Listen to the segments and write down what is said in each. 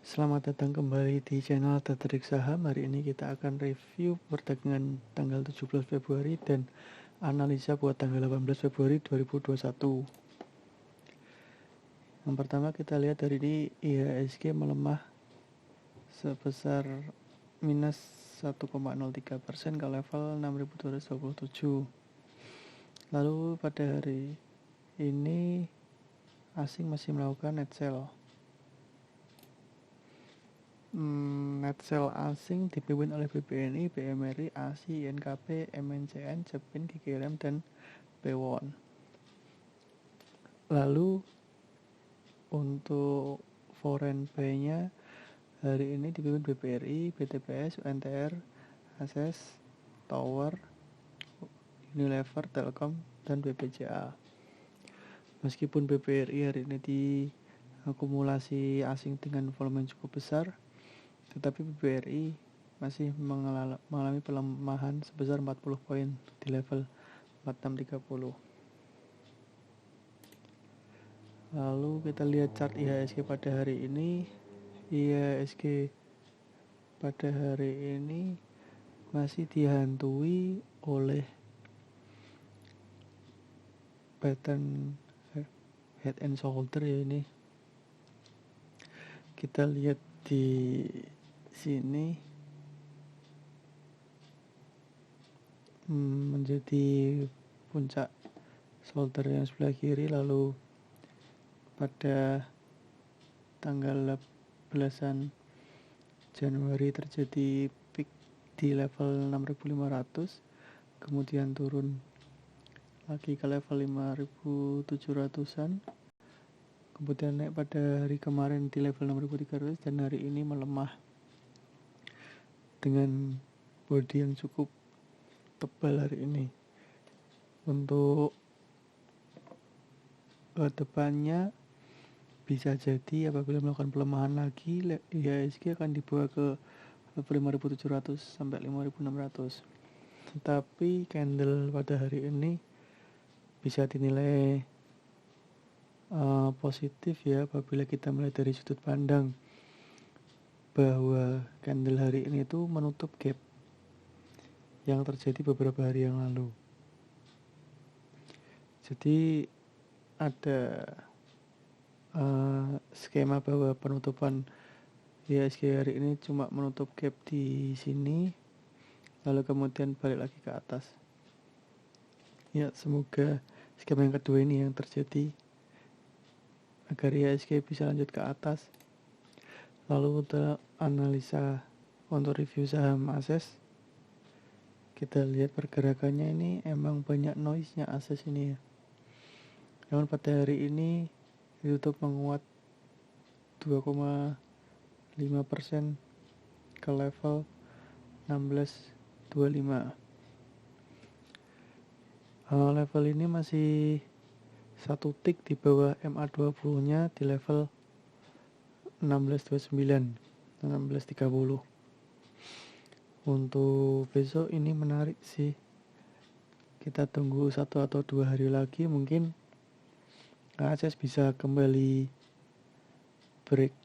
Selamat datang kembali di channel Teterik Saham. Hari ini kita akan review perdagangan tanggal 17 Februari dan analisa buat tanggal 18 Februari 2021. Yang pertama kita lihat hari ini IHSG melemah sebesar minus 1,03% ke level 6.227. Lalu pada hari ini asing masih melakukan net sell. Net sell asing dipimpin oleh BBNI, BMRI, ASI, INKP, MNCN, Cepin, GGLM, dan Pewon. Lalu untuk foreign buy-nya hari ini dipimpin BBRI, BTPS, UNTR, ASES, Tower, Unilever, Telkom, dan BPJA. Meskipun BBRI hari ini diakumulasi asing dengan volume yang cukup besar, tetapi BBRI masih mengalami pelemahan sebesar 40 poin di level 4630. Lalu kita lihat chart IHSG pada hari ini. IHSG pada hari ini masih dihantui oleh pattern head and shoulder ya ini. Kita lihat di sini menjadi puncak shoulder yang sebelah kiri, lalu pada tanggal 18 Januari terjadi peak di level 6.500, kemudian turun lagi ke level 5.700-an, kemudian naik pada hari kemarin di level 6.300 dan hari ini melemah dengan body yang cukup tebal hari ini. Untuk depannya bisa jadi apabila melakukan pelemahan lagi, IHSG akan dibawa ke level 5.700 sampai 5.600. Tetapi candle pada hari ini bisa dinilai positif ya apabila kita melihat dari sudut pandang bahwa candle hari ini itu menutup gap yang terjadi beberapa hari yang lalu. Jadi ada skema bahwa penutupan IHSG hari ini cuma menutup gap di sini, lalu kemudian balik lagi ke atas. Ya, semoga skema yang kedua ini yang terjadi agar IHSG bisa lanjut ke atas. Lalu untuk analisa untuk review saham ASES, kita lihat pergerakannya ini emang banyak noise-nya ASES ini ya. Namun pada hari ini ditutup menguat 2,5% ke level 1625. Level ini masih satu tick di bawah MA20 nya di level 1629, 1630. Untuk besok ini menarik sih, kita tunggu 1 atau 2 hari lagi mungkin ASES bisa kembali break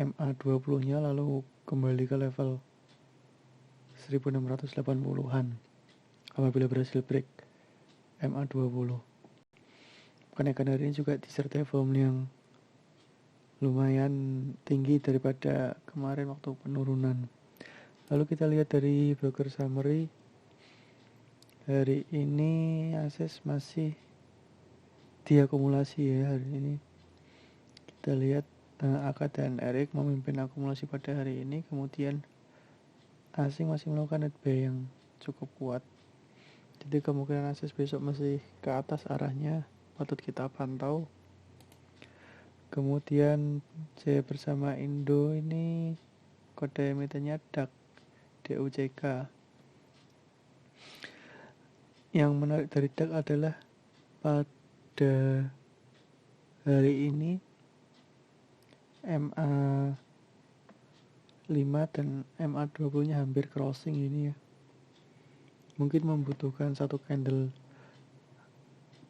MA20 nya lalu kembali ke level 1680-an apabila berhasil break MA20. Kenaikan hari ini juga disertai volume yang lumayan tinggi daripada kemarin waktu penurunan. Lalu kita lihat dari broker summary, hari ini ASES masih diakumulasi ya hari ini. Kita lihat Aka dan Erik memimpin akumulasi pada hari ini, kemudian asing masih melakukan net buy yang cukup kuat. Jadi kemungkinan ASES besok masih ke atas arahnya, patut kita pantau. Kemudian saya bersama Indo ini kode emitennya DUCK. Yang menarik dari DAX adalah pada hari ini MA5 dan MA20 nya hampir crossing ini ya. Mungkin membutuhkan satu candle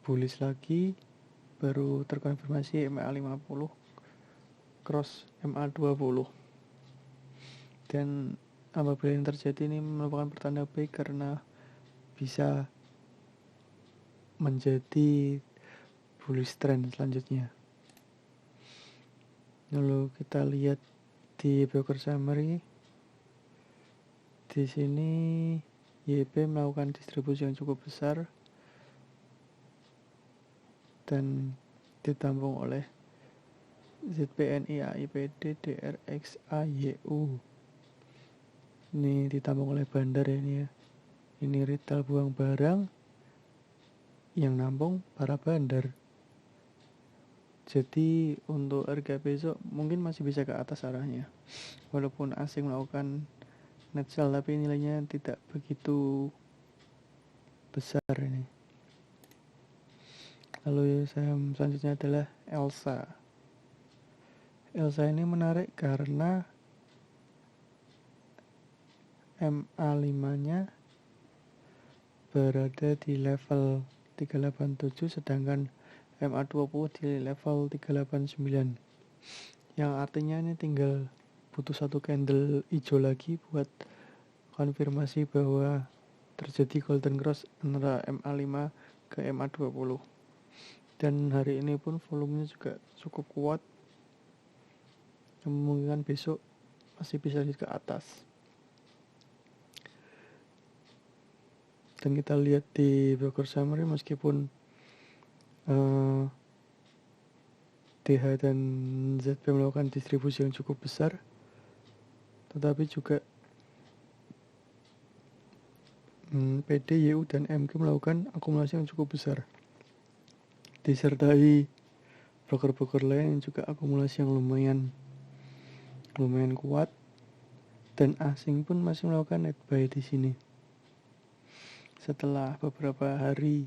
bullish lagi baru terkonfirmasi MA50 cross MA20. dan apabila yang terjadi ini merupakan pertanda baik karena bisa menjadi bullish trend selanjutnya. Lalu kita lihat di broker summary. Di sini YP melakukan distribusi yang cukup besar dan ditampung oleh ZPNI, AIPD, DRX, AYU. Ini ditampung oleh bandar ya ini ya. Ini retail buang barang yang nampung para bandar. Jadi untuk harga besok mungkin masih bisa ke atas arahnya. Walaupun asing melakukan net sell tapi nilainya tidak begitu besar ini. Lalu saham selanjutnya adalah Elsa. Elsa ini menarik karena MA5-nya berada di level 387 sedangkan MA20 di level 389. Yang artinya ini tinggal butuh satu candle hijau lagi buat konfirmasi bahwa terjadi golden cross antara MA5 ke MA20. Dan hari ini pun volumenya juga cukup kuat, kemungkinan besok masih bisa ke atas. Dan kita lihat di broker summary meskipun DH dan ZP melakukan distribusi yang cukup besar, tetapi juga PD, YU, dan MQ melakukan akumulasi yang cukup besar. Disertai broker-broker lain yang juga akumulasi yang lumayan kuat, dan asing pun masih melakukan net buy di sini. Setelah beberapa hari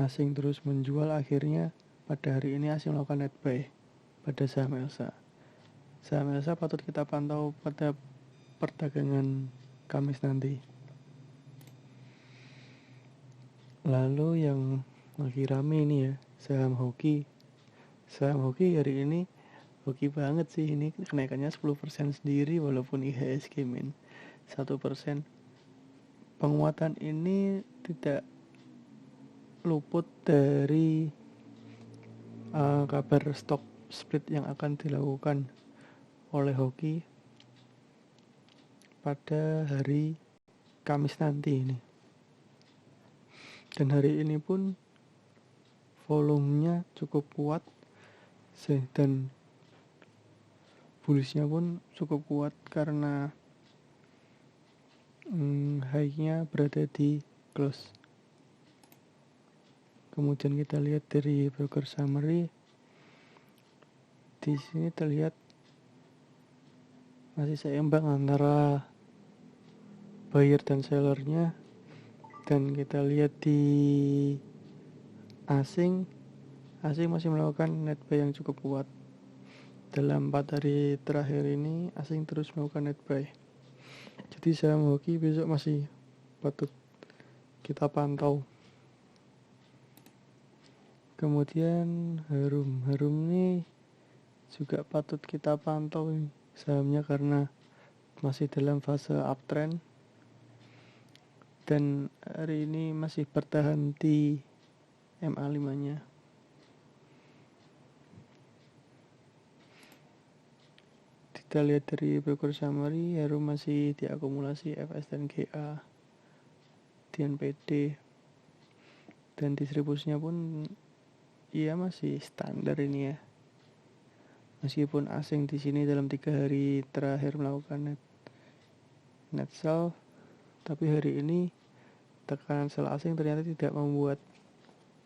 asing terus menjual, akhirnya pada hari ini asing melakukan net buy pada saham Elsa. Saham Elsa patut kita pantau pada perdagangan Kamis nanti. Lalu yang lagi rame ini ya, saham hoki. Saham hoki hari ini hoki banget sih, ini kenaikannya 10% sendiri walaupun IHSG min 1%. Penguatan ini tidak luput dari kabar stock split yang akan dilakukan oleh hoki pada hari Kamis nanti ini. Dan hari ini pun volumenya cukup kuat dan bullishnya pun cukup kuat karena high-nya berada di close. Kemudian kita lihat dari broker summary, di sini terlihat masih seimbang antara buyer dan sellernya. Dan kita lihat di asing masih melakukan net buy yang cukup kuat. Dalam 4 hari terakhir ini asing terus melakukan net buy. Jadi saham hoki besok masih patut kita pantau. Kemudian Harum ini juga patut kita pantau sahamnya karena masih dalam fase uptrend dan hari ini masih bertahan di MA5-nya. Kita lihat dari broker summary, Harum masih diakumulasi FS dan GA di NPD, dan distribusinya pun ya masih standar ini ya. Meskipun asing di sini dalam 3 hari terakhir melakukan net sell, tapi hari ini tekanan sell asing ternyata tidak membuat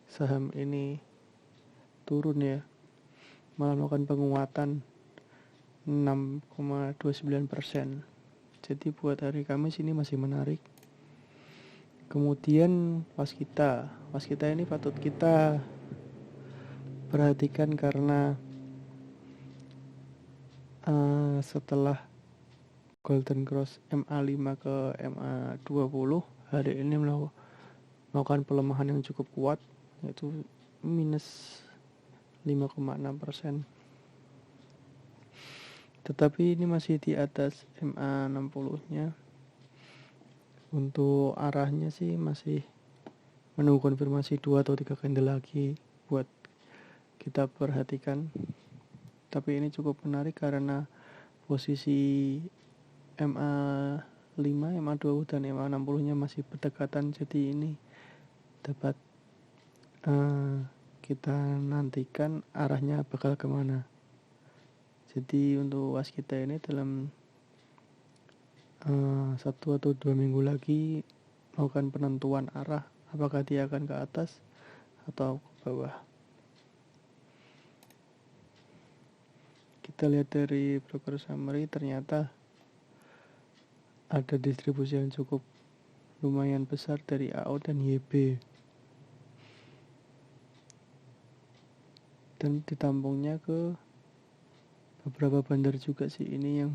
saham ini turun ya, malah melakukan penguatan 6,29%. Jadi buat hari Kamis ini masih menarik. Kemudian Waskita ini patut kita perhatikan karena setelah golden cross MA5 ke MA20 hari ini melakukan pelemahan yang cukup kuat, yaitu minus 5,6%. tetapi ini masih di atas MA60-nya. Untuk arahnya sih masih menunggu konfirmasi 2 atau 3 candle lagi buat kita perhatikan. Tapi ini cukup menarik karena posisi MA5, MA20 dan MA60-nya masih berdekatan, jadi ini dapat kita nantikan arahnya bakal kemana. Jadi untuk waskita ini dalam 1 atau 2 minggu lagi melakukan penentuan arah, apakah dia akan ke atas atau ke bawah. Kita lihat dari broker summary, ternyata ada distribusi yang cukup lumayan besar dari AO dan YB, dan ditampungnya ke beberapa bandar juga sih ini, yang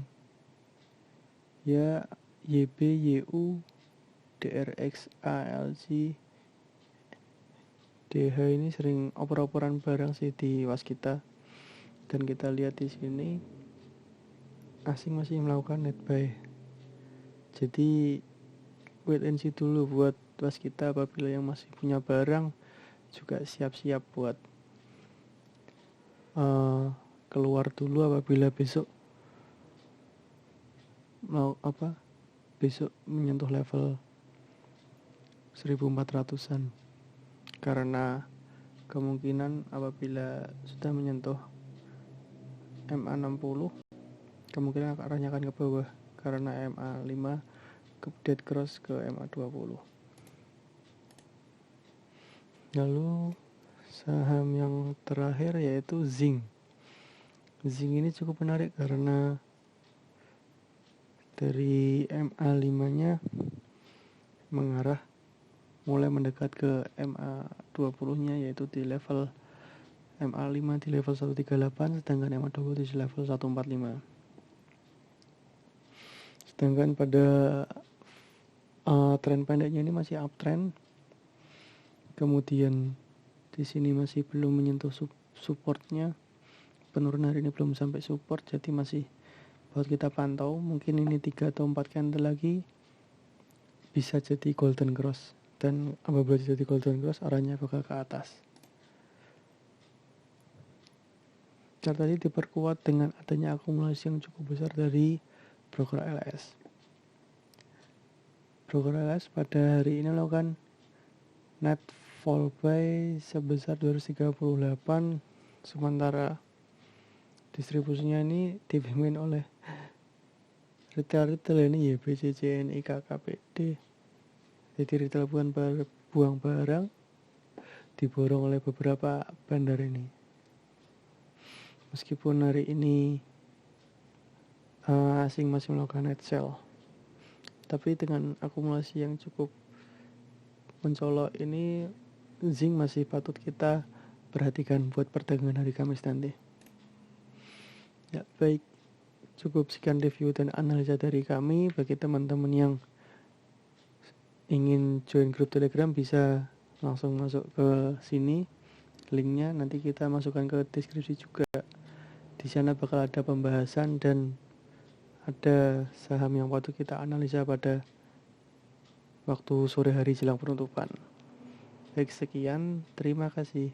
ya YB, YU, DRX, ALG, DH ini sering oper-operan barang sih di waskita. Dan kita lihat di sini asing masih melakukan net buy. Jadi wait and see dulu buat waskita. Apabila yang masih punya barang juga siap-siap buat keluar dulu apabila besok besok menyentuh level 1400-an, karena kemungkinan apabila sudah menyentuh MA60 kemungkinan arahnya akan ke bawah karena MA5 ke dead cross ke MA20. Lalu saham yang terakhir yaitu zinc. Zinc ini cukup menarik karena dari MA5 nya mengarah mulai mendekat ke MA20 nya, yaitu di level MA5 di level 138, sedangkan MA20 di level 145. Sedangkan pada tren pendeknya ini masih uptrend. Kemudian di sini masih belum menyentuh supportnya. Penurunan hari ini belum sampai support, jadi masih buat kita pantau. Mungkin ini 3 atau 4 candle lagi bisa jadi golden cross, dan apabila jadi golden cross arahnya bakal ke atas. Chart tadi diperkuat dengan adanya akumulasi yang cukup besar dari broker LS. Broker LS pada hari ini melakukan net fall buy sebesar 238, sementara distribusinya ini dipimpin oleh retail ini YB, CCNI, KKPD. Jadi retail buang barang diborong oleh beberapa bandar ini. Meskipun hari ini asing masih melakukan net sell, tapi dengan akumulasi yang cukup mencolok ini, zinc masih patut kita perhatikan buat perdagangan hari Kamis nanti. Ya baik, cukup sekian review dan analisa dari kami. Bagi teman-teman yang ingin join grup Telegram bisa langsung masuk ke sini, linknya nanti kita masukkan ke deskripsi juga. Di sana bakal ada pembahasan dan ada saham yang patut kita analisa pada waktu sore hari jelang penutupan. Baik, sekian, terima kasih.